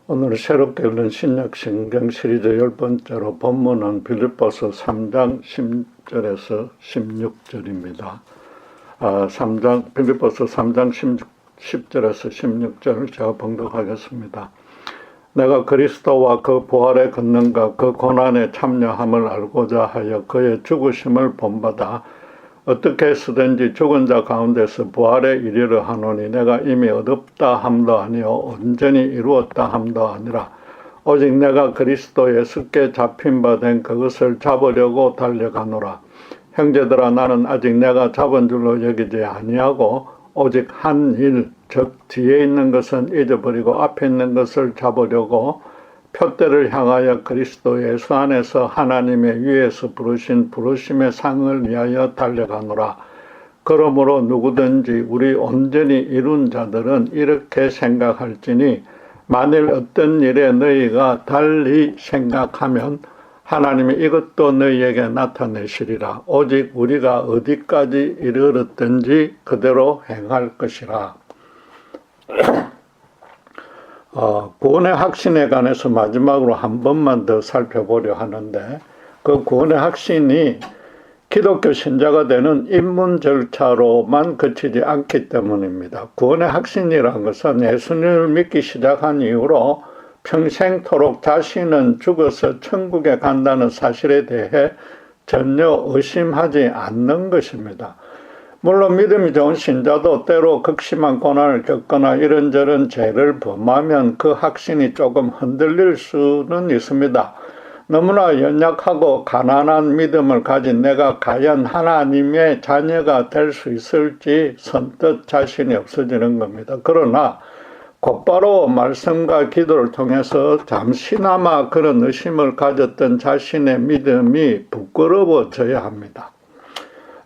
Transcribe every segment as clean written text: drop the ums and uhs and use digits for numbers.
오늘 새롭게 읽는 신약 성경 시리즈 10번째로 본문은 빌립보서 3장 10절에서 16절입니다. 빌립보서 3장 10절에서 16절을 제가 봉독하겠습니다. 내가 그리스도와 그 부활의 권능과 그 고난에 참여함을 알고자 하여 그의 죽으심을 본받아 어떻게 해서든지 죽은 자 가운데서 부활에 이르려 하노니 내가 이미 얻었다 함도 아니요 온전히 이루었다 함도 아니라 오직 내가 그리스도 예수께 잡힌 바 된 그것을 잡으려고 달려가노라. 형제들아, 나는 아직 내가 잡은 줄로 여기지 아니하고 오직 한 일, 즉 뒤에 있는 것은 잊어버리고 앞에 있는 것을 잡으려고 표대를 향하여 그리스도 예수 안에서 하나님의 위에서 부르신 부르심의 상을 위하여 달려가노라. 그러므로 누구든지 우리 온전히 이룬 자들은 이렇게 생각할지니 만일 어떤 일에 너희가 달리 생각하면 하나님이 이것도 너희에게 나타내시리라. 오직 우리가 어디까지 이르렀든지 그대로 행할 것이라. 구원의 확신에 관해서 마지막으로 한 번만 더 살펴보려 하는데, 그 구원의 확신이 기독교 신자가 되는 입문 절차로만 그치지 않기 때문입니다. 구원의 확신이라는 것은 예수님을 믿기 시작한 이후로 평생토록 자신은 죽어서 천국에 간다는 사실에 대해 전혀 의심하지 않는 것입니다. 물론 믿음이 좋은 신자도 때로 극심한 고난을 겪거나 이런저런 죄를 범하면 그 확신이 조금 흔들릴 수는 있습니다. 너무나 연약하고 가난한 믿음을 가진 내가 과연 하나님의 자녀가 될 수 있을지 선뜻 자신이 없어지는 겁니다. 그러나 곧바로 말씀과 기도를 통해서 잠시나마 그런 의심을 가졌던 자신의 믿음이 부끄러워져야 합니다.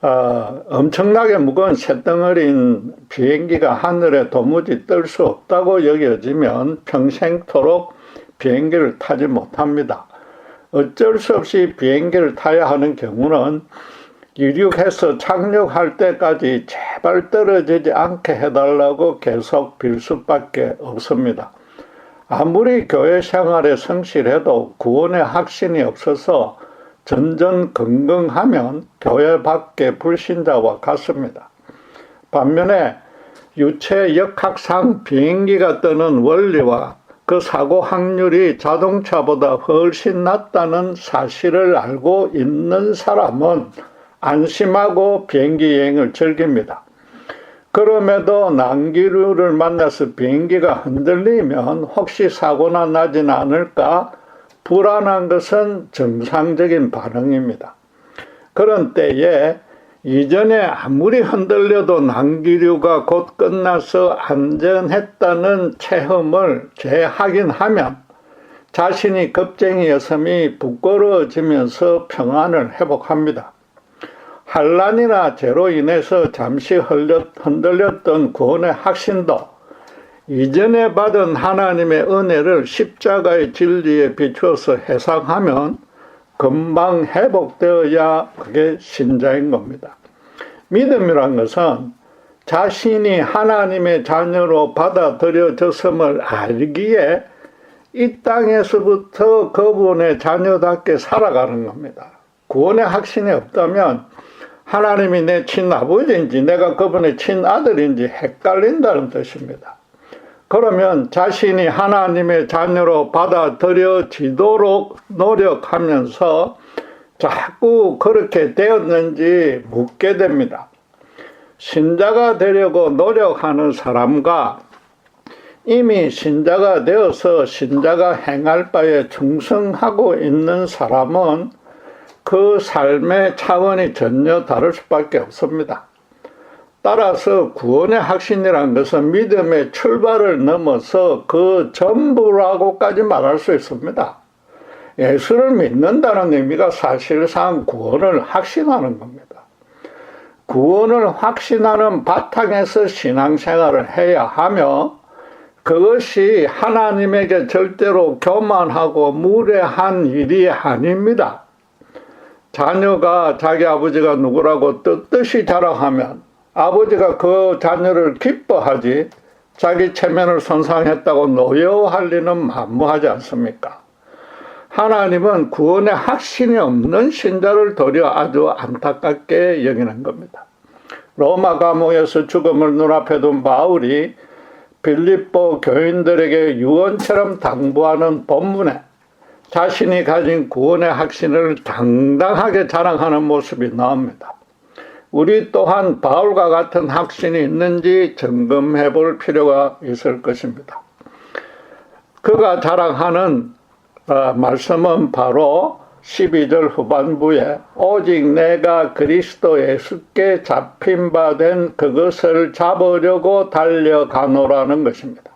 엄청나게 무거운 쇳덩어리인 비행기가 하늘에 도무지 뜰 수 없다고 여겨지면 평생토록 비행기를 타지 못합니다. 어쩔 수 없이 비행기를 타야 하는 경우는 이륙해서 착륙할 때까지 제발 떨어지지 않게 해달라고 계속 빌 수밖에 없습니다. 아무리 교회 생활에 성실해도 구원의 확신이 없어서 전전긍긍하면 교회 밖의 불신자와 같습니다. 반면에 유체 역학상 비행기가 뜨는 원리와 그 사고 확률이 자동차보다 훨씬 낮다는 사실을 알고 있는 사람은 안심하고 비행기 여행을 즐깁니다. 그럼에도 난기류를 만나서 비행기가 흔들리면 혹시 사고나 나지는 않을까 불안한 것은 정상적인 반응입니다. 그런 때에 이전에 아무리 흔들려도 난기류가 곧 끝나서 안전했다는 체험을 재확인하면 자신이 겁쟁이였음이 부끄러워지면서 평안을 회복합니다. 환난이나 죄로 인해서 잠시 흔들렸던 구원의 확신도 이전에 받은 하나님의 은혜를 십자가의 진리에 비추어서 해석하면 금방 회복되어야 그게 신자인 겁니다. 믿음이란 것은 자신이 하나님의 자녀로 받아들여졌음을 알기에 이 땅에서부터 그분의 자녀답게 살아가는 겁니다. 구원의 확신이 없다면 하나님이 내 친아버지인지 내가 그분의 친아들인지 헷갈린다는 뜻입니다. 그러면 자신이 하나님의 자녀로 받아들여지도록 노력하면서 자꾸 그렇게 되었는지 묻게 됩니다. 신자가 되려고 노력하는 사람과 이미 신자가 되어서 신자가 행할 바에 충성하고 있는 사람은 그 삶의 차원이 전혀 다를 수밖에 없습니다. 따라서 구원의 확신이라는 것은 믿음의 출발을 넘어서 그 전부라고까지 말할 수 있습니다. 예수를 믿는다는 의미가 사실상 구원을 확신하는 겁니다. 구원을 확신하는 바탕에서 신앙생활을 해야 하며 그것이 하나님에게 절대로 교만하고 무례한 일이 아닙니다. 자녀가 자기 아버지가 누구라고 뜻뜻이 자랑하면 아버지가 그 자녀를 기뻐하지 자기 체면을 손상했다고 노여워할 리는 만무하지 않습니까? 하나님은 구원의 확신이 없는 신자를 도리어 아주 안타깝게 여기는 겁니다. 로마 감옥에서 죽음을 눈앞에 둔 바울이 빌립보 교인들에게 유언처럼 당부하는 본문에 자신이 가진 구원의 확신을 당당하게 자랑하는 모습이 나옵니다. 우리 또한 바울과 같은 확신이 있는지 점검해 볼 필요가 있을 것입니다. 그가 자랑하는 말씀은 바로 12절 후반부에 오직 내가 그리스도 예수께 잡힌 바 된 그것을 잡으려고 달려가노라는 것입니다.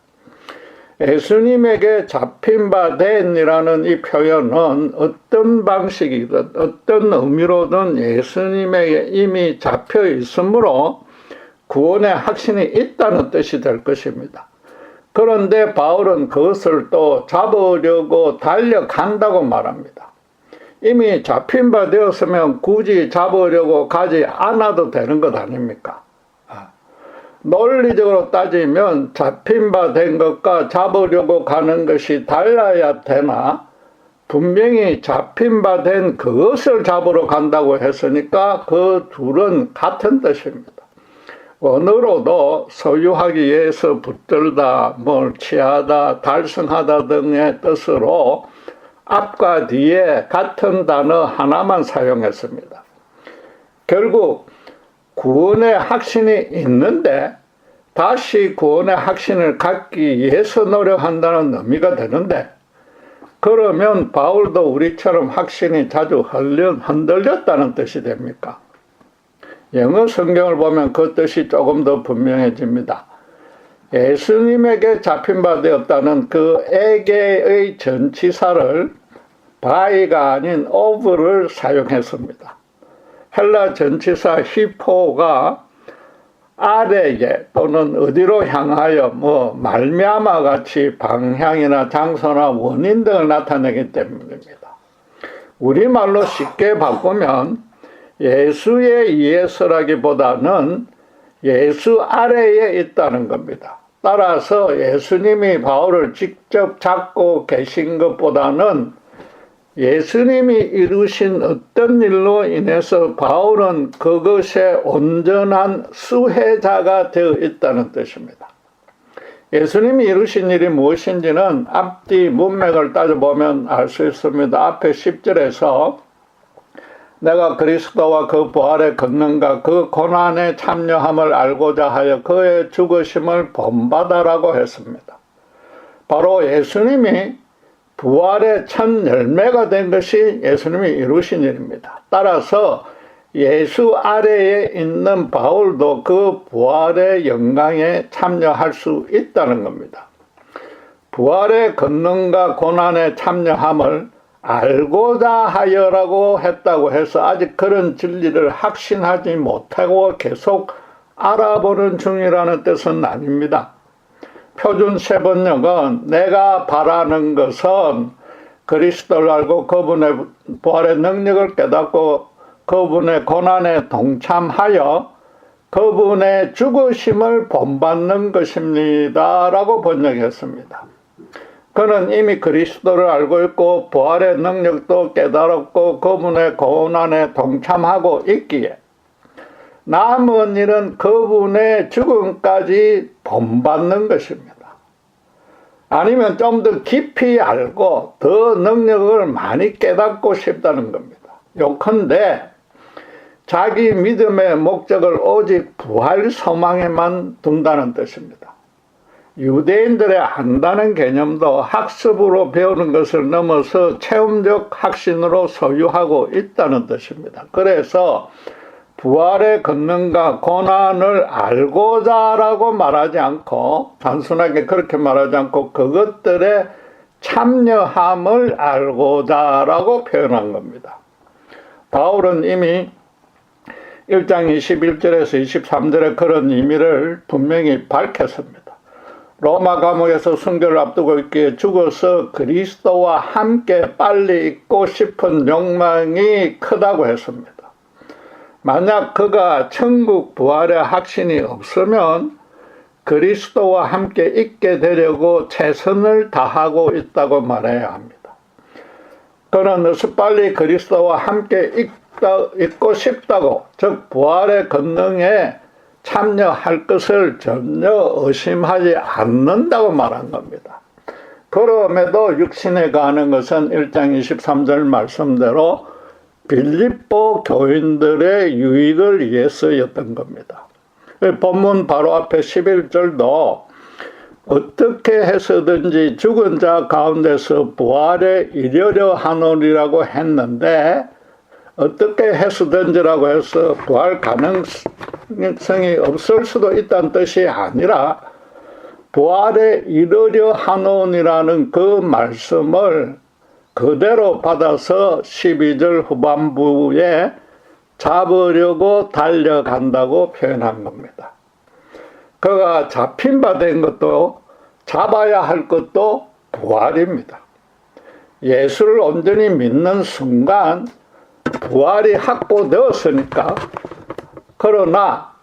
예수님에게 잡힌 바 된이라는 이 표현은 어떤 방식이든 어떤 의미로든 예수님에게 이미 잡혀 있으므로 구원의 확신이 있다는 뜻이 될 것입니다. 그런데 바울은 그것을 또 잡으려고 달려간다고 말합니다. 이미 잡힌 바 되었으면 굳이 잡으려고 가지 않아도 되는 것 아닙니까? 논리적으로 따지면 잡힌 바 된 것과 잡으려고 가는 것이 달라야 되나, 분명히 잡힌 바 된 그것을 잡으러 간다고 했으니까 그 둘은 같은 뜻입니다. 언어로도 소유하기 위해서 붙들다, 뭘 취하다, 달성하다 등의 뜻으로 앞과 뒤에 같은 단어 하나만 사용했습니다. 결국 구원의 확신이 있는데 다시 구원의 확신을 갖기 위해서 노력한다는 의미가 되는데, 그러면 바울도 우리처럼 확신이 자주 흔들렸다는 뜻이 됩니까? 영어 성경을 보면 그 뜻이 조금 더 분명해집니다. 예수님에게 잡힌 바 되었다는 그 에게의 전치사를 by가 아닌 of를 사용했습니다. 헬라 전치사 히포가 아래에 또는 어디로 향하여 말미암아 같이 방향이나 장소나 원인 등을 나타내기 때문입니다. 우리말로 쉽게 바꾸면 예수에 의해서라기보다는 예수 아래에 있다는 겁니다. 따라서 예수님이 바울을 직접 잡고 계신 것보다는 예수님이 이루신 어떤 일로 인해서 바울은 그것의 온전한 수혜자가 되어 있다는 뜻입니다. 예수님이 이루신 일이 무엇인지는 앞뒤 문맥을 따져보면 알 수 있습니다. 앞에 10절에서 내가 그리스도와 그 부활의 권능과 그 고난에 참여함을 알고자 하여 그의 죽으심을 본받아라고 했습니다. 바로 예수님이 부활의 첫 열매가 된 것이 예수님이 이루신 일입니다. 따라서 예수 아래에 있는 바울도 그 부활의 영광에 참여할 수 있다는 겁니다. 부활의 권능과 고난에 참여함을 알고자 하여라고 했다고 해서 아직 그런 진리를 확신하지 못하고 계속 알아보는 중이라는 뜻은 아닙니다. 표준 세번역은 내가 바라는 것은 그리스도를 알고 그분의 부활의 능력을 깨닫고 그분의 고난에 동참하여 그분의 죽으심을 본받는 것입니다 라고 번역했습니다. 그는 이미 그리스도를 알고 있고 부활의 능력도 깨달았고 그분의 고난에 동참하고 있기에 남은 일은 그분의 죽음까지 본받는 것입니다. 아니면 좀 더 깊이 알고 더 능력을 많이 깨닫고 싶다는 겁니다. 요컨대 자기 믿음의 목적을 오직 부활 소망에만 둔다는 뜻입니다. 유대인들의 안다는 개념도 학습으로 배우는 것을 넘어서 체험적 확신으로 소유하고 있다는 뜻입니다. 그래서 부활의 권능과 고난을 알고자라고 말하지 않고, 단순하게 그렇게 말하지 않고 그것들의 참여함을 알고자라고 표현한 겁니다. 바울은 이미 1장 21절에서 23절에 그런 의미를 분명히 밝혔습니다. 로마 감옥에서 순교를 앞두고 있기에 죽어서 그리스도와 함께 빨리 있고 싶은 욕망이 크다고 했습니다. 만약 그가 천국 부활의 확신이 없으면 그리스도와 함께 있게 되려고 최선을 다하고 있다고 말해야 합니다. 그는 어서 빨리 그리스도와 함께 있고 싶다고, 즉 부활의 권능에 참여할 것을 전혀 의심하지 않는다고 말한 겁니다. 그럼에도 육신에 가는 것은 1장 23절 말씀대로 빌립보 교인들의 유익을 위해서였던 겁니다. 본문 바로 앞에 11절도 어떻게 해서든지 죽은 자 가운데서 부활에 이르려 하노니라고 했는데, 어떻게 해서든지라고 해서 부활 가능성이 없을 수도 있다는 뜻이 아니라 부활에 이르려 하노니라는 그 말씀을 그대로 받아서 12절 후반부에 잡으려고 달려간다고 표현한 겁니다. 그가 잡힌 바 된 것도 잡아야 할 것도 부활입니다. 예수를 온전히 믿는 순간 부활이 확보되었으니까, 그러나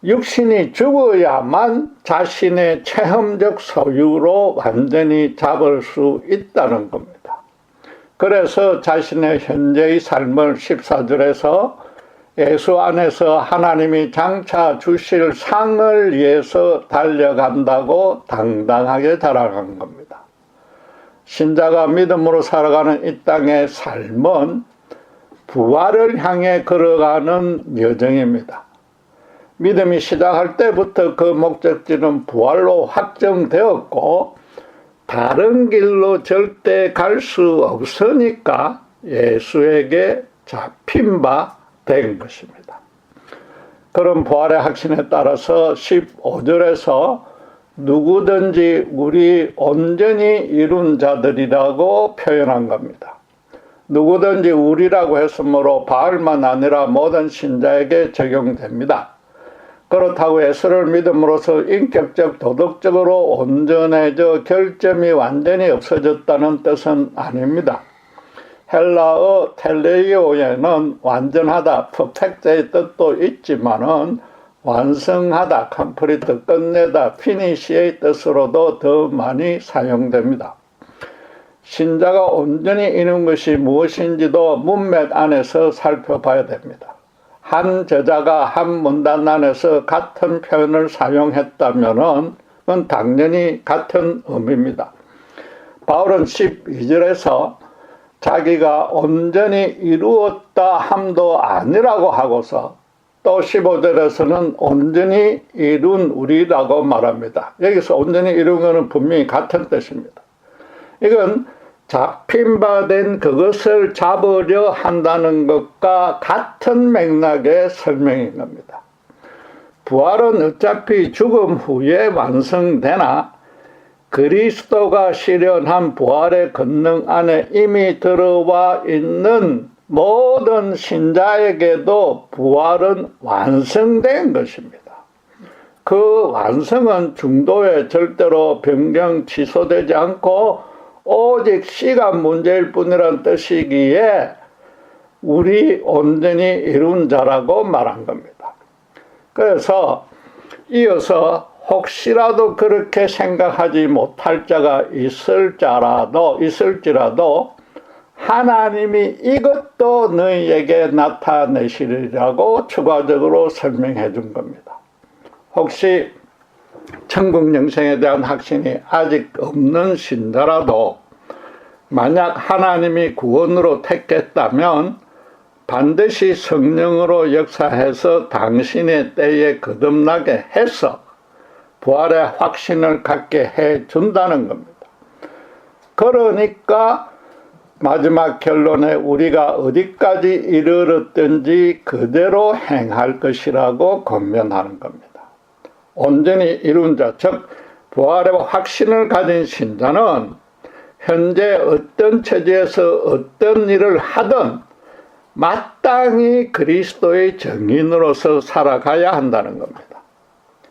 육신이 죽어야만 자신의 체험적 소유로 완전히 잡을 수 있다는 겁니다. 그래서 자신의 현재의 삶을 14절에서 예수 안에서 하나님이 장차 주실 상을 위해서 달려간다고 당당하게 자랑한 겁니다. 신자가 믿음으로 살아가는 이 땅의 삶은 부활을 향해 걸어가는 여정입니다. 믿음이 시작할 때부터 그 목적지는 부활로 확정되었고 다른 길로 절대 갈 수 없으니까 예수에게 잡힌 바 된 것입니다. 그런 부활의 확신에 따라서 15절에서 누구든지 우리 온전히 이룬 자들이라고 표현한 겁니다. 누구든지 우리라고 했으므로 바울만 아니라 모든 신자에게 적용됩니다. 그렇다고 예수를 믿음으로써 인격적, 도덕적으로 온전해져 결점이 완전히 없어졌다는 뜻은 아닙니다. 헬라어 텔레이오에는 완전하다, 퍼펙트의 뜻도 있지만은 완성하다, 컴플리트, 끝내다, 피니시의 뜻으로도 더 많이 사용됩니다. 신자가 온전히 이룬 것이 무엇인지도 문맥 안에서 살펴봐야 됩니다. 한 저자가 한 문단 안에서 같은 표현을 사용했다면은 그건 당연히 같은 의미입니다. 바울은 12절에서 자기가 온전히 이루었다 함도 아니라고 하고서 또 15절에서는 온전히 이룬 우리라고 말합니다. 여기서 온전히 이룬 것은 분명히 같은 뜻입니다. 이건 잡힌 바 된 그것을 잡으려 한다는 것과 같은 맥락의 설명인 겁니다. 부활은 어차피 죽음 후에 완성되나 그리스도가 실현한 부활의 권능 안에 이미 들어와 있는 모든 신자에게도 부활은 완성된 것입니다. 그 완성은 중도에 절대로 변경, 취소되지 않고 오직 시간 문제일 뿐이라는 뜻이기에 우리 온전히 이룬 자라고 말한 겁니다. 그래서 이어서 혹시라도 그렇게 생각하지 못할 자가 있을지라도 하나님이 이것도 너희에게 나타내시리라고 추가적으로 설명해 준 겁니다. 혹시 천국 영생에 대한 확신이 아직 없는 신자라도 만약 하나님이 구원으로 택했다면 반드시 성령으로 역사해서 당신의 때에 거듭나게 해서 부활의 확신을 갖게 해준다는 겁니다. 그러니까 마지막 결론에 우리가 어디까지 이르렀든지 그대로 행할 것이라고 권면하는 겁니다. 온전히 이룬 자, 즉 부활의 확신을 가진 신자는 현재 어떤 처지에서 어떤 일을 하든 마땅히 그리스도의 증인으로서 살아가야 한다는 겁니다.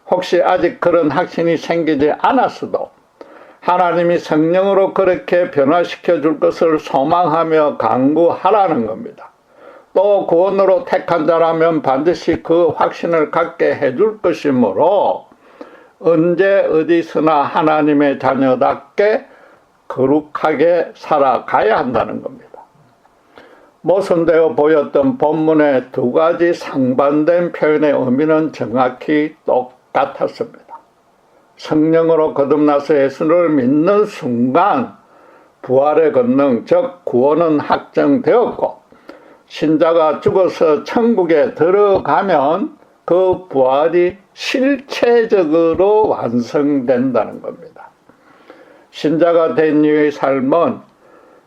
혹시 아직 그런 확신이 생기지 않았어도 하나님이 성령으로 그렇게 변화시켜 줄 것을 소망하며 간구하라는 겁니다. 또 구원으로 택한 자라면 반드시 그 확신을 갖게 해줄 것이므로 언제 어디서나 하나님의 자녀답게 거룩하게 살아가야 한다는 겁니다. 모순되어 보였던 본문의 두 가지 상반된 표현의 의미는 정확히 똑같았습니다. 성령으로 거듭나서 예수를 믿는 순간 부활의 권능, 즉 구원은 확정되었고, 신자가 죽어서 천국에 들어가면 그 부활이 실체적으로 완성된다는 겁니다. 신자가 된 이의 삶은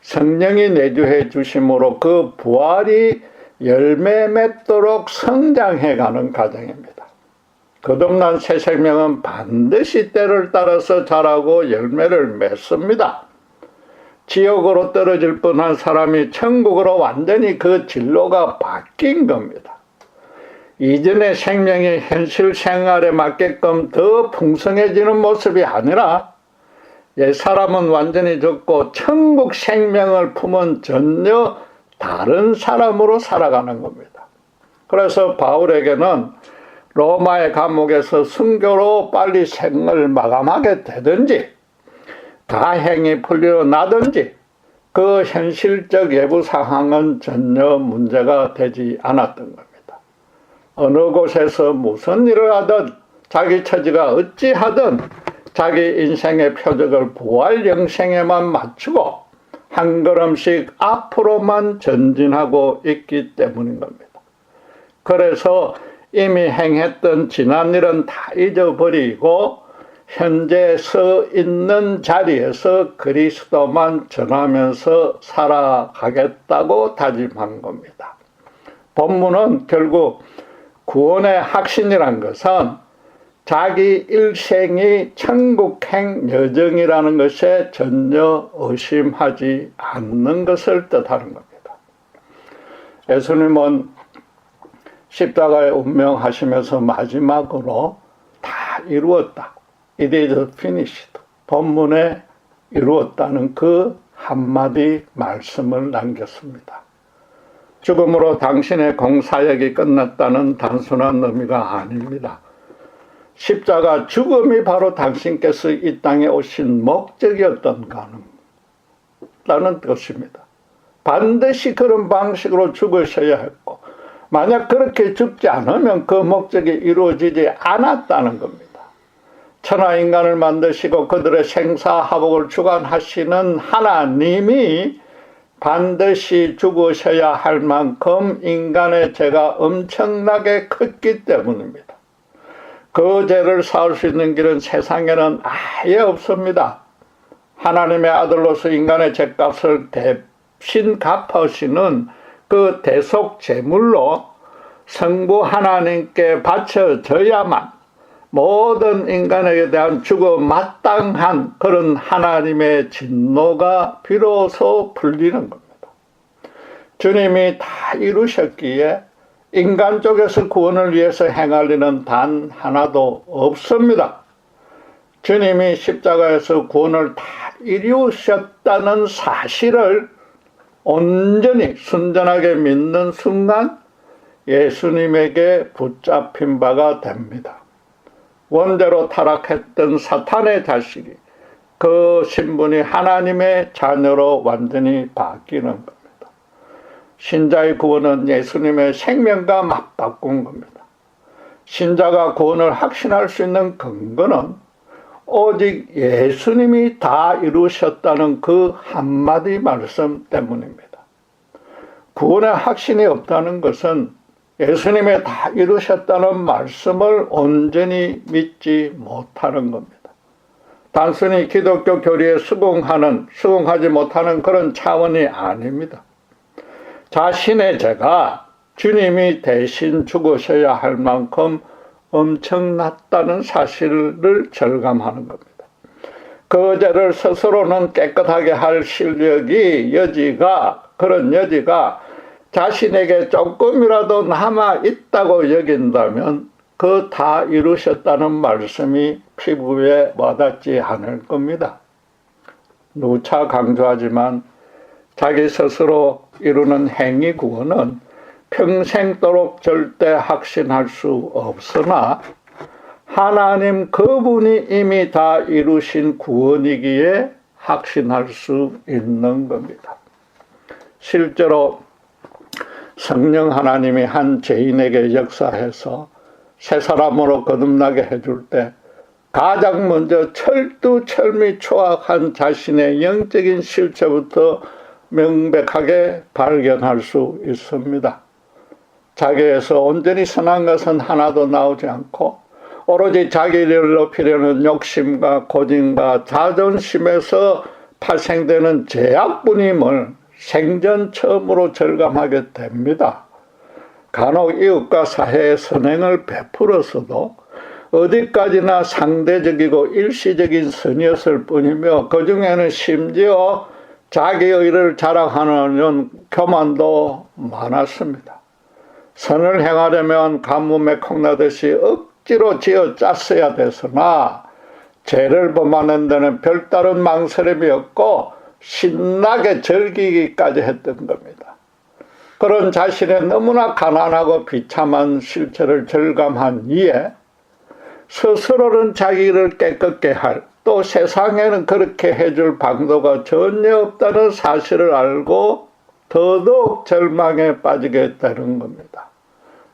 성령이 내주해 주심으로 그 부활이 열매 맺도록 성장해가는 과정입니다. 거듭난 새 생명은 반드시 때를 따라서 자라고 열매를 맺습니다. 지옥으로 떨어질 뻔한 사람이 천국으로 완전히 그 진로가 바뀐 겁니다. 이전의 생명이 현실 생활에 맞게끔 더 풍성해지는 모습이 아니라 옛사람은 완전히 죽고 천국 생명을 품은 전혀 다른 사람으로 살아가는 겁니다. 그래서 바울에게는 로마의 감옥에서 순교로 빨리 생을 마감하게 되든지 다행히 풀려나든지 그 현실적 예부 상황은 전혀 문제가 되지 않았던 겁니다. 어느 곳에서 무슨 일을 하든 자기 처지가 어찌하든 자기 인생의 표적을 부활 영생에만 맞추고 한 걸음씩 앞으로만 전진하고 있기 때문인 겁니다. 그래서 이미 행했던 지난 일은 다 잊어버리고 현재 서 있는 자리에서 그리스도만 전하면서 살아가겠다고 다짐한 겁니다. 본문은 결국 구원의 확신이란 것은 자기 일생이 천국행 여정이라는 것에 전혀 의심하지 않는 것을 뜻하는 겁니다. 예수님은 십자가에 운명하시면서 마지막으로 다 이루었다. It is finished. 본문에 이루었다는 그 한마디 말씀을 남겼습니다. 죽음으로 당신의 공사역이 끝났다는 단순한 의미가 아닙니다. 십자가 죽음이 바로 당신께서 이 땅에 오신 목적이었던 가능라는 뜻입니다. 반드시 그런 방식으로 죽으셔야 했고, 만약 그렇게 죽지 않으면 그 목적이 이루어지지 않았다는 겁니다. 천하 인간을 만드시고 그들의 생사화복을 주관하시는 하나님이 반드시 죽으셔야 할 만큼 인간의 죄가 엄청나게 컸기 때문입니다. 그 죄를 사할 수 있는 길은 세상에는 아예 없습니다. 하나님의 아들로서 인간의 죄값을 대신 갚으시는 그 대속 제물로 성부 하나님께 바쳐져야만 모든 인간에게 대한 죽어 마땅한 그런 하나님의 진노가 비로소 풀리는 겁니다. 주님이 다 이루셨기에 인간 쪽에서 구원을 위해서 행할 일은 단 하나도 없습니다. 주님이 십자가에서 구원을 다 이루셨다는 사실을 온전히 순전하게 믿는 순간 예수님에게 붙잡힌 바가 됩니다. 원죄로 타락했던 사탄의 자식이 그 신분이 하나님의 자녀로 완전히 바뀌는 겁니다. 신자의 구원은 예수님의 생명과 맞바꾼 겁니다. 신자가 구원을 확신할 수 있는 근거는 오직 예수님이 다 이루셨다는 그 한마디 말씀 때문입니다. 구원의 확신이 없다는 것은 예수님이 다 이루셨다는 말씀을 온전히 믿지 못하는 겁니다. 단순히 기독교 교리에 수긍하지 못하는 그런 차원이 아닙니다. 자신의 죄가 주님이 대신 죽으셔야 할 만큼 엄청났다는 사실을 절감하는 겁니다. 그 죄를 스스로는 깨끗하게 할 그런 여지가 자신에게 조금이라도 남아 있다고 여긴다면 그 다 이루셨다는 말씀이 피부에 와닿지 않을 겁니다. 누차 강조하지만 자기 스스로 이루는 행위 구원은 평생도록 절대 확신할 수 없으나 하나님 그분이 이미 다 이루신 구원이기에 확신할 수 있는 겁니다. 실제로 성령 하나님이 한 죄인에게 역사해서 새 사람으로 거듭나게 해줄 때 가장 먼저 철두철미초학한 자신의 영적인 실체부터 명백하게 발견할 수 있습니다. 자기에서 온전히 선한 것은 하나도 나오지 않고 오로지 자기를 높이려는 욕심과 고진과 자존심에서 발생되는 죄악뿐임을 생전 처음으로 절감하게 됩니다. 간혹 이웃과 사회의 선행을 베풀어서도 어디까지나 상대적이고 일시적인 선이었을 뿐이며 그 중에는 심지어 자기의를 자랑하는 교만도 많았습니다. 선을 행하려면 가뭄에 콩나듯이 억지로 지어 짰어야 됐으나 죄를 범하는 데는 별다른 망설임이 없고 신나게 즐기기까지 했던 겁니다. 그런 자신의 너무나 가난하고 비참한 실체를 절감한 이에 스스로는 자기를 깨끗게 할, 또 세상에는 그렇게 해줄 방도가 전혀 없다는 사실을 알고 더더욱 절망에 빠지게 되는 겁니다.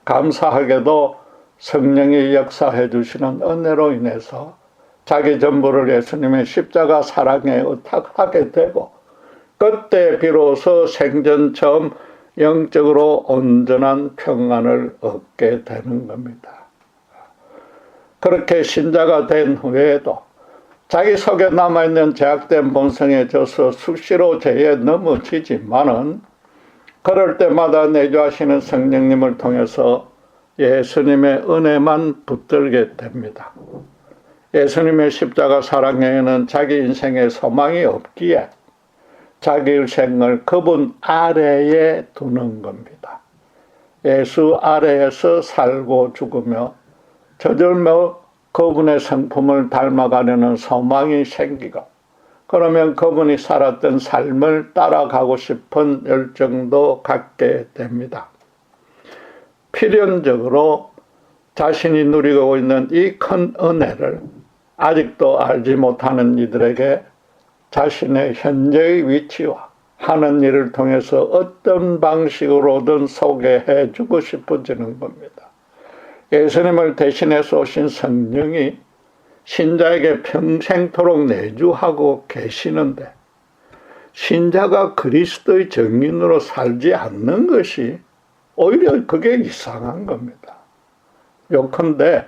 감사하게도 성령이 역사해 주시는 은혜로 인해서 자기 전부를 예수님의 십자가 사랑에 의탁하게 되고 그때 비로소 생전 처음 영적으로 온전한 평안을 얻게 되는 겁니다. 그렇게 신자가 된 후에도 자기 속에 남아있는 죄악된 본성에 져서 수시로 죄에 넘어지지만은 그럴 때마다 내주하시는 성령님을 통해서 예수님의 은혜만 붙들게 됩니다. 예수님의 십자가 사랑에는 자기 인생에 소망이 없기에 자기 인생을 그분 아래에 두는 겁니다. 예수 아래에서 살고 죽으며 저절로 그분의 성품을 닮아가려는 소망이 생기고 그러면 그분이 살았던 삶을 따라가고 싶은 열정도 갖게 됩니다. 필연적으로 자신이 누리고 있는 이 큰 은혜를 아직도 알지 못하는 이들에게 자신의 현재의 위치와 하는 일을 통해서 어떤 방식으로든 소개해 주고 싶어지는 겁니다. 예수님을 대신해서 오신 성령이 신자에게 평생토록 내주하고 계시는데 신자가 그리스도의 증인으로 살지 않는 것이 오히려 그게 이상한 겁니다. 요컨대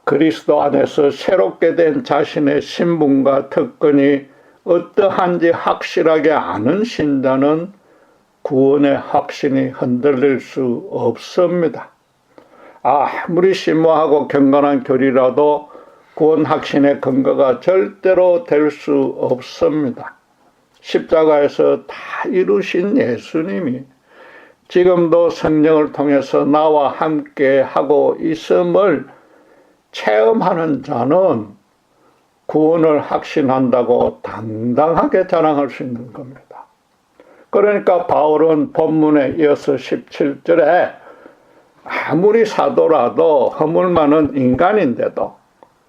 그리스도 안에서 새롭게 된 자신의 신분과 특권이 어떠한지 확실하게 아는 신자는 구원의 확신이 흔들릴 수 없습니다. 아무리 심오하고 경건한 교리라도 구원 확신의 근거가 절대로 될 수 없습니다. 십자가에서 다 이루신 예수님이 지금도 성령을 통해서 나와 함께 하고 있음을 체험하는 자는 구원을 확신한다고 당당하게 자랑할 수 있는 겁니다. 그러니까 바울은 본문에 이어서 17절에 아무리 사도라도 허물 많은 인간인데도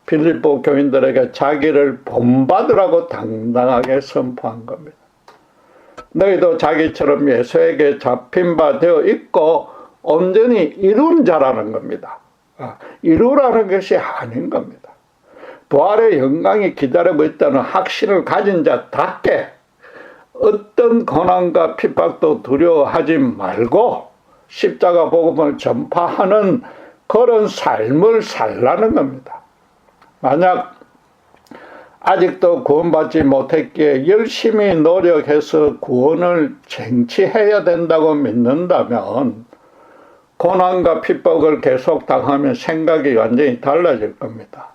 빌립보 교인들에게 자기를 본받으라고 당당하게 선포한 겁니다. 너희도 자기처럼 예수에게 잡힌 바 되어 있고 온전히 이룬 자라는 겁니다. 이루라는 것이 아닌 겁니다. 부활의 영광이 기다리고 있다는 확신을 가진 자답게 어떤 고난과 핍박도 두려워하지 말고 십자가 복음을 전파하는 그런 삶을 살라는 겁니다. 만약 아직도 구원받지 못했기에 열심히 노력해서 구원을 쟁취해야 된다고 믿는다면 고난과 핍박을 계속 당하면 생각이 완전히 달라질 겁니다.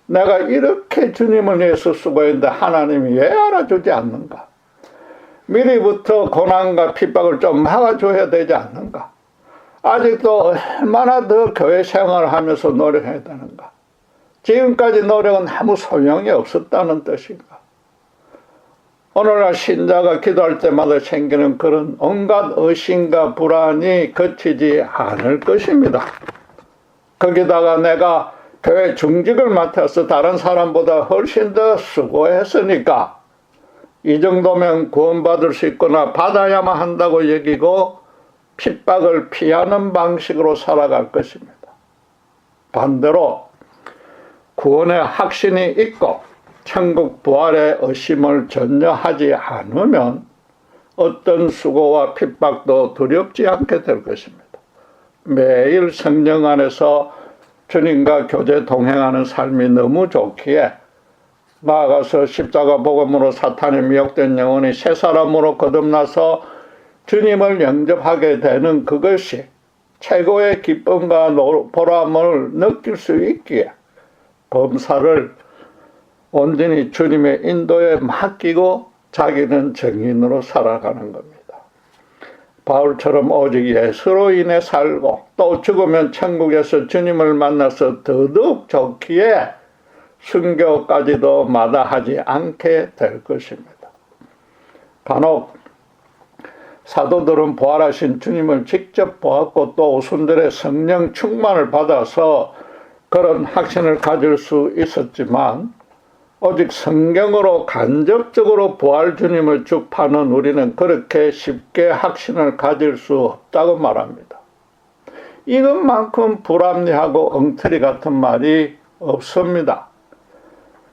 내가 이렇게 주님을 위해서 수고했는데 하나님이 왜 알아주지 않는가? 미리부터 고난과 핍박을 좀 막아줘야 되지 않는가? 아직도 얼마나 더 교회 생활을 하면서 노력해야 되는가? 지금까지 노력은 아무 소용이 없었다는 뜻인가? 오늘날 신자가 기도할 때마다 생기는 그런 온갖 의심과 불안이 그치지 않을 것입니다. 거기다가 내가 교회 중직을 맡아서 다른 사람보다 훨씬 더 수고했으니까 이 정도면 구원받을 수 있거나 받아야만 한다고 여기고 핍박을 피하는 방식으로 살아갈 것입니다. 반대로 구원의 확신이 있고 천국 부활의 의심을 전혀 하지 않으면 어떤 수고와 핍박도 두렵지 않게 될 것입니다. 매일 성령 안에서 주님과 교제 동행하는 삶이 너무 좋기에 나아가서 십자가 복음으로 사탄에 미혹된 영혼이 새 사람으로 거듭나서 주님을 영접하게 되는 그것이 최고의 기쁨과 보람을 느낄 수 있기에 범사를 온전히 주님의 인도에 맡기고 자기는 정인으로 살아가는 겁니다. 바울처럼 오직 예수로 인해 살고 또 죽으면 천국에서 주님을 만나서 더더욱 좋기에 순교까지도 마다하지 않게 될 것입니다. 간혹 사도들은 부활하신 주님을 직접 보았고 또 오순절에 성령 충만을 받아서 그런 확신을 가질 수 있었지만 오직 성경으로 간접적으로 부활 주님을 주파는 우리는 그렇게 쉽게 확신을 가질 수 없다고 말합니다. 이것만큼 불합리하고 엉터리 같은 말이 없습니다.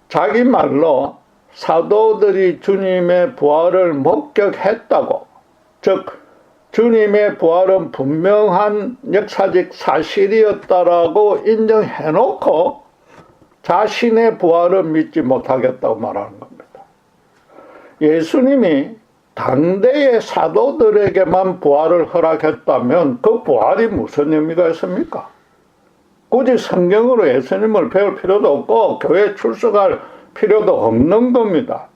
자기 말로 사도들이 주님의 부활을 목격했다고, 즉 주님의 부활은 분명한 역사적 사실이었다라고 인정해놓고 자신의 부활을 믿지 못하겠다고 말하는 겁니다. 예수님이 당대의 사도들에게만 부활을 허락했다면 그 부활이 무슨 의미가 있습니까? 굳이 성경으로 예수님을 배울 필요도 없고 교회에 출석할 필요도 없는 겁니다.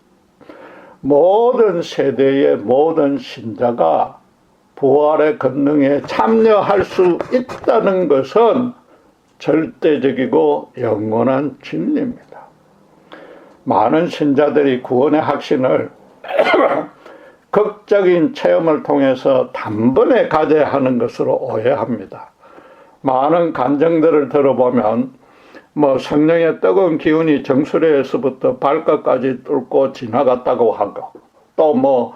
모든 세대의 모든 신자가 부활의 권능에 참여할 수 있다는 것은 절대적이고 영원한 진리입니다. 많은 신자들이 구원의 확신을 극적인 체험을 통해서 단번에 가져야 하는 것으로 오해합니다. 많은 간증들을 들어보면 성령의 뜨거운 기운이 정수리에서부터 발끝까지 뚫고 지나갔다고 하고 또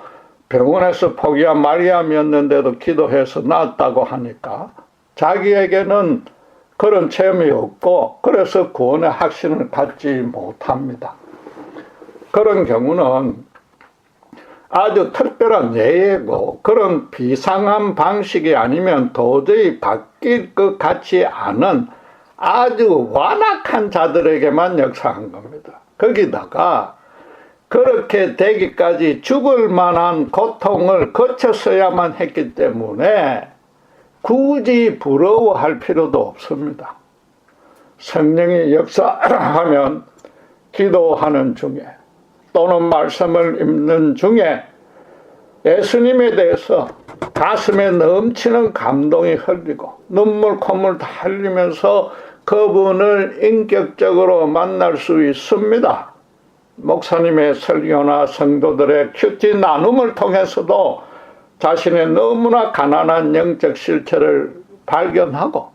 병원에서 포기한 마리암이었는데도 기도해서 나았다고 하니까 자기에게는 그런 체험이 없고 그래서 구원의 확신을 갖지 못합니다. 그런 경우는 아주 특별한 예외고 그런 비상한 방식이 아니면 도저히 바뀔 것 같지 않은 아주 완악한 자들에게만 역사한 겁니다. 거기다가 그렇게 되기까지 죽을 만한 고통을 거쳤어야만 했기 때문에 굳이 부러워할 필요도 없습니다. 성령이 역사하면 기도하는 중에 또는 말씀을 읽는 중에 예수님에 대해서 가슴에 넘치는 감동이 흘리고 눈물 콧물 다 흘리면서 그분을 인격적으로 만날 수 있습니다. 목사님의 설교나 성도들의 큐티 나눔을 통해서도 자신의 너무나 가난한 영적 실체를 발견하고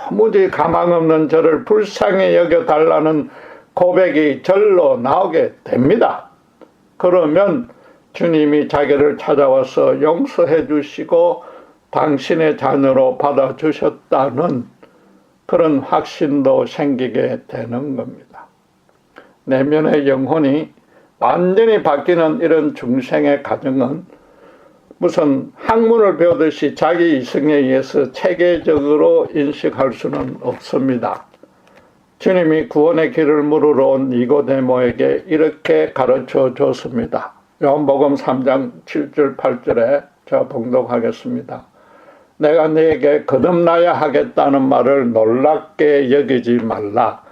도무지 가망 없는 저를 불쌍히 여겨달라는 고백이 절로 나오게 됩니다. 그러면 주님이 자기를 찾아와서 용서해 주시고 당신의 자녀로 받아주셨다는 그런 확신도 생기게 되는 겁니다. 내면의 영혼이 완전히 바뀌는 이런 중생의 과정은 무슨 학문을 배우듯이 자기 이성에 의해서 체계적으로 인식할 수는 없습니다. 주님이 구원의 길을 물으러 온 니고데모에게 이렇게 가르쳐 줬습니다. 요한복음 3장 7절 8절에 제가 봉독하겠습니다. 내가 너에게 거듭나야 하겠다는 말을 놀랍게 여기지 말라.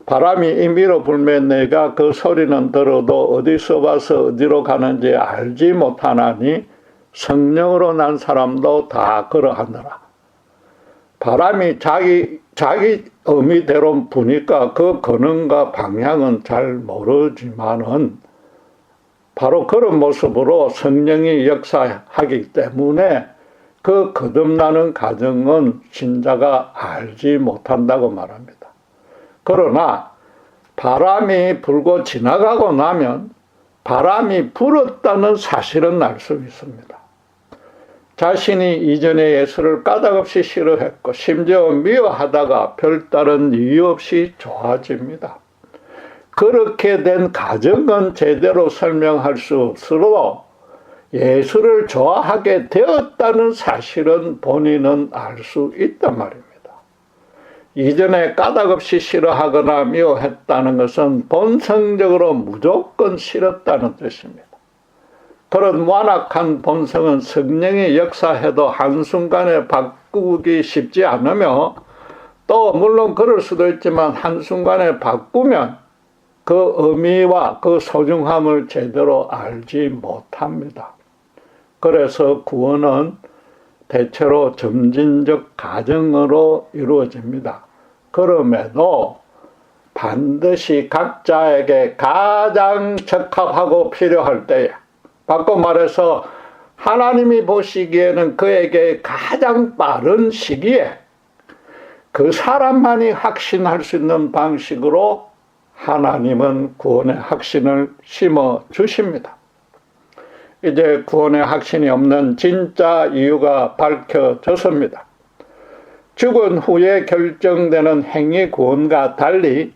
바람이 임의로 불면 내가 그 소리는 들어도 어디서 와서 어디로 가는지 알지 못하나니 성령으로 난 사람도 다 그러하느라. 바람이 자기 의미대로 부니까 그 근원과 방향은 잘 모르지만은 바로 그런 모습으로 성령이 역사하기 때문에 그 거듭나는 과정은 신자가 알지 못한다고 말합니다. 그러나 바람이 불고 지나가고 나면 바람이 불었다는 사실은 알 수 있습니다. 자신이 이전에 예수를 까닭없이 싫어했고 심지어 미워하다가 별다른 이유 없이 좋아집니다. 그렇게 된 과정은 제대로 설명할 수 없으므로 예수를 좋아하게 되었다는 사실은 본인은 알 수 있단 말입니다. 이전에 까닭없이 싫어하거나 미워했다는 것은 본성적으로 무조건 싫었다는 뜻입니다. 그런 완악한 본성은 성령이 역사해도 한순간에 바꾸기 쉽지 않으며 또 물론 그럴 수도 있지만 한순간에 바꾸면 그 의미와 그 소중함을 제대로 알지 못합니다. 그래서 구원은 대체로 점진적 과정으로 이루어집니다. 그럼에도 반드시 각자에게 가장 적합하고 필요할 때에, 바꿔 말해서 하나님이 보시기에는 그에게 가장 빠른 시기에 그 사람만이 확신할 수 있는 방식으로 하나님은 구원의 확신을 심어 주십니다. 이제 구원의 확신이 없는 진짜 이유가 밝혀졌습니다. 죽은 후에 결정되는 행위 구원과 달리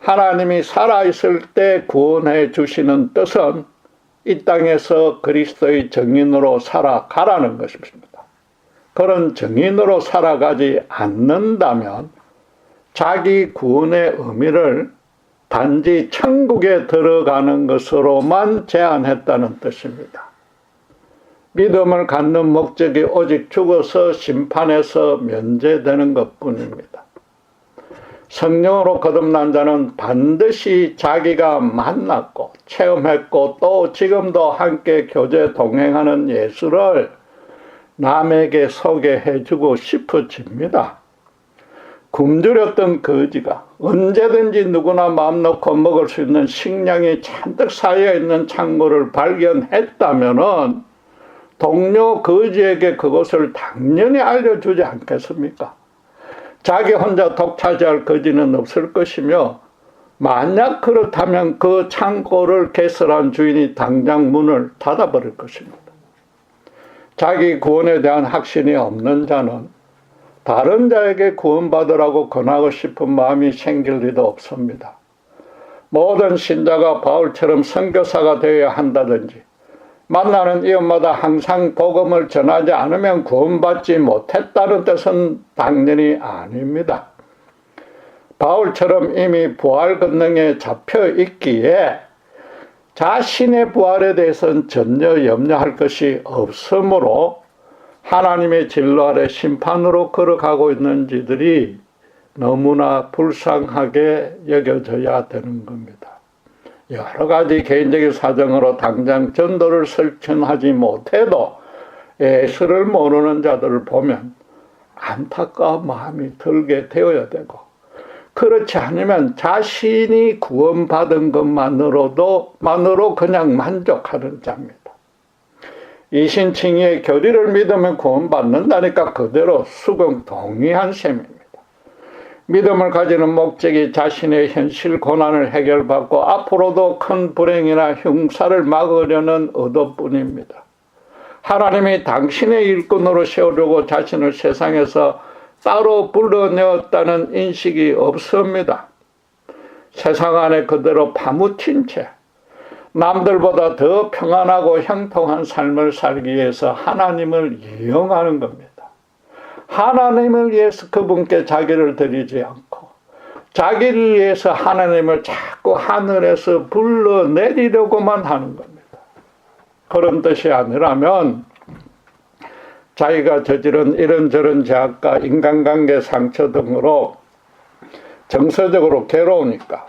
하나님이 살아있을 때 구원해 주시는 뜻은 이 땅에서 그리스도의 증인으로 살아가라는 것입니다. 그런 증인으로 살아가지 않는다면 자기 구원의 의미를 단지 천국에 들어가는 것으로만 제한했다는 뜻입니다. 믿음을 갖는 목적이 오직 죽어서 심판에서 면제되는 것뿐입니다. 성령으로 거듭난 자는 반드시 자기가 만났고 체험했고 또 지금도 함께 교제 동행하는 예수를 남에게 소개해주고 싶어집니다. 굶주렸던 거지가 언제든지 누구나 마음 놓고 먹을 수 있는 식량이 잔뜩 쌓여있는 창고를 발견했다면은 동료 거지에게 그것을 당연히 알려주지 않겠습니까? 자기 혼자 독차지할 거지는 없을 것이며 만약 그렇다면 그 창고를 개설한 주인이 당장 문을 닫아버릴 것입니다. 자기 구원에 대한 확신이 없는 자는 다른 자에게 구원받으라고 권하고 싶은 마음이 생길 리도 없습니다. 모든 신자가 바울처럼 선교사가 되어야 한다든지 만나는 이웃마다 항상 복음을 전하지 않으면 구원받지 못했다는 뜻은 당연히 아닙니다. 바울처럼 이미 부활 권능에 잡혀 있기에 자신의 부활에 대해서는 전혀 염려할 것이 없으므로 하나님의 진로 아래 심판으로 걸어가고 있는 이들이 너무나 불쌍하게 여겨져야 되는 겁니다. 여러 가지 개인적인 사정으로 당장 전도를 실천하지 못해도 예수를 모르는 자들을 보면 안타까운 마음이 들게 되어야 되고, 그렇지 않으면 자신이 구원받은 것만으로 그냥 만족하는 자입니다. 이신칭의의 교리를 믿으면 구원받는다니까 그대로 수긍 동의한 셈입니다. 믿음을 가지는 목적이 자신의 현실 고난을 해결받고 앞으로도 큰 불행이나 흉사를 막으려는 의도뿐입니다. 하나님이 당신의 일꾼으로 세우려고 자신을 세상에서 따로 불러내었다는 인식이 없습니다. 세상 안에 그대로 파묻힌 채 남들보다 더 평안하고 형통한 삶을 살기 위해서 하나님을 이용하는 겁니다. 하나님을 위해서 그분께 자기를 드리지 않고 자기를 위해서 하나님을 자꾸 하늘에서 불러내리려고만 하는 겁니다. 그런 뜻이 아니라면 자기가 저지른 이런저런 죄악과 인간관계 상처 등으로 정서적으로 괴로우니까,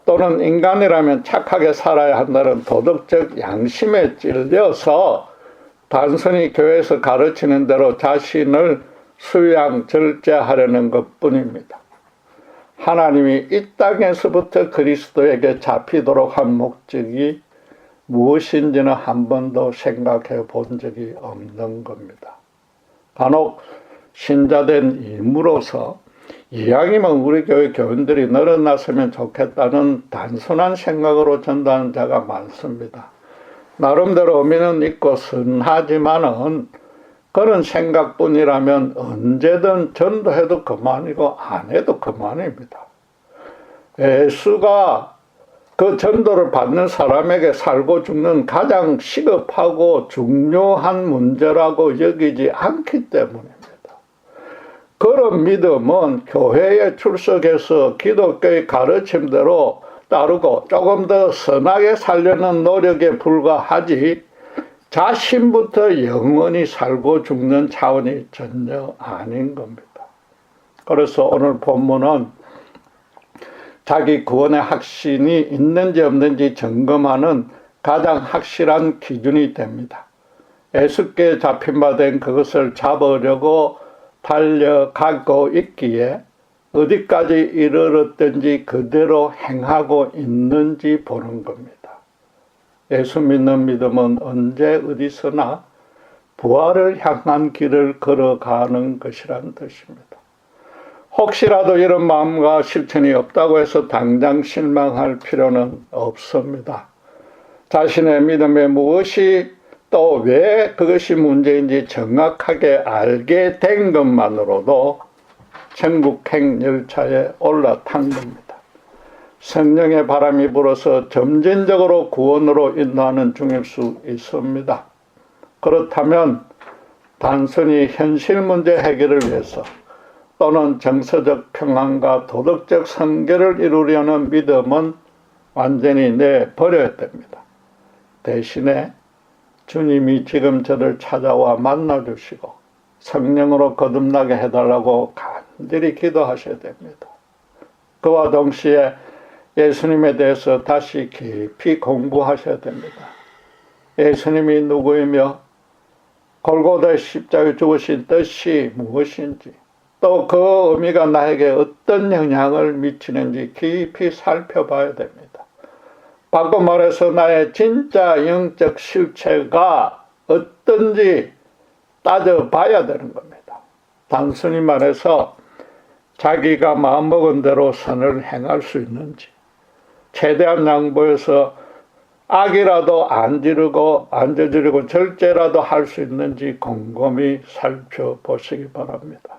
또는 인간이라면 착하게 살아야 한다는 도덕적 양심에 찔려서 단순히 교회에서 가르치는 대로 자신을 수양 절제하려는 것뿐입니다. 하나님이 이 땅에서부터 그리스도에게 잡히도록 한 목적이 무엇인지는 한 번도 생각해 본 적이 없는 겁니다. 간혹 신자된 임으로서 이왕이면 우리 교회 교인들이 늘어났으면 좋겠다는 단순한 생각으로 전도하는 자가 많습니다. 나름대로 의미는 있고 선하지만은 그런 생각뿐이라면 언제든 전도해도 그만이고 안 해도 그만입니다. 예수가 그 전도를 받는 사람에게 살고 죽는 가장 시급하고 중요한 문제라고 여기지 않기 때문입니다. 그런 믿음은 교회에 출석해서 기독교의 가르침대로 따르고 조금 더 선하게 살려는 노력에 불과하지 자신부터 영원히 살고 죽는 차원이 전혀 아닌 겁니다. 그래서 오늘 본문은 자기 구원의 확신이 있는지 없는지 점검하는 가장 확실한 기준이 됩니다. 예수께 잡힌 바 된 그것을 잡으려고 달려가고 있기에 어디까지 이르렀든지 그대로 행하고 있는지 보는 겁니다. 예수 믿는 믿음은 언제 어디서나 부활을 향한 길을 걸어가는 것이란 뜻입니다. 혹시라도 이런 마음과 실천이 없다고 해서 당장 실망할 필요는 없습니다. 자신의 믿음에 무엇이 또 왜 그것이 문제인지 정확하게 알게 된 것만으로도 천국행 열차에 올라탄 겁니다. 성령의 바람이 불어서 점진적으로 구원으로 인도하는 중일 수 있습니다. 그렇다면 단순히 현실 문제 해결을 위해서 또는 정서적 평안과 도덕적 성결을 이루려는 믿음은 완전히 내버려야 됩니다. 대신에 주님이 지금 저를 찾아와 만나주시고 성령으로 거듭나게 해달라고 간절히 기도하셔야 됩니다. 그와 동시에 예수님에 대해서 다시 깊이 공부하셔야 됩니다. 예수님이 누구이며 골고다 십자가에 죽으신 뜻이 무엇인지 또 그 의미가 나에게 어떤 영향을 미치는지 깊이 살펴봐야 됩니다. 바꿔 말해서 나의 진짜 영적 실체가 어떤지 따져봐야 되는 겁니다. 단순히 말해서 자기가 마음먹은 대로 선을 행할 수 있는지 최대한 양보해서 악이라도 안 저지르고 절제라도 할 수 있는지 곰곰이 살펴보시기 바랍니다.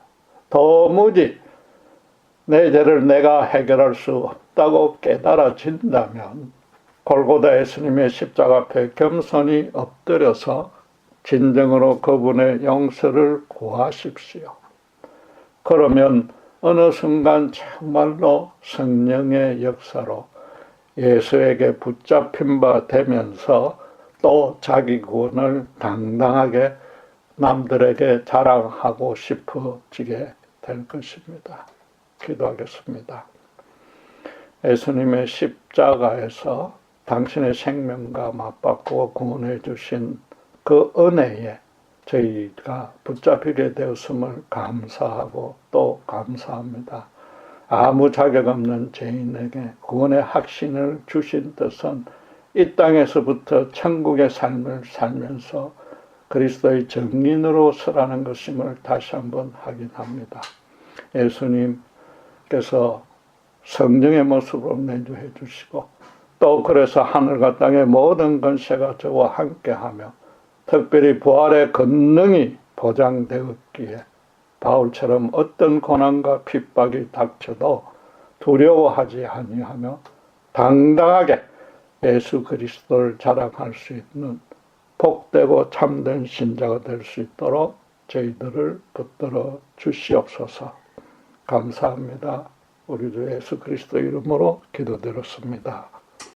도무지 내 죄를 내가 해결할 수 없다고 깨달아진다면 골고다 예수님의 십자가 앞에 겸손히 엎드려서 진정으로 그분의 용서를 구하십시오. 그러면 어느 순간 정말로 성령의 역사로 예수에게 붙잡힌 바 되면서 또 자기 구원을 당당하게 남들에게 자랑하고 싶어지게 될 것입니다. 기도하겠습니다. 예수님의 십자가에서 당신의 생명과 맞바꾸어 구원해 주신 그 은혜에 저희가 붙잡히게 되었음을 감사하고 또 감사합니다. 아무 자격 없는 죄인에게 구원의 확신을 주신 뜻은 이 땅에서부터 천국의 삶을 살면서 그리스도의 증인으로 서라는 것임을 다시 한번 확인합니다. 예수님께서 성령의 모습으로 내주해 주시고 또 그래서 하늘과 땅의 모든 권세가 저와 함께하며 특별히 부활의 권능이 보장되었기에 바울처럼 어떤 고난과 핍박이 닥쳐도 두려워하지 아니하며 당당하게 예수 그리스도를 자랑할 수 있는 복되고 참된 신자가 될 수 있도록 저희들을 붙들어 주시옵소서. 감사합니다. 우리 주 예수 그리스도 이름으로 기도드렸습니다.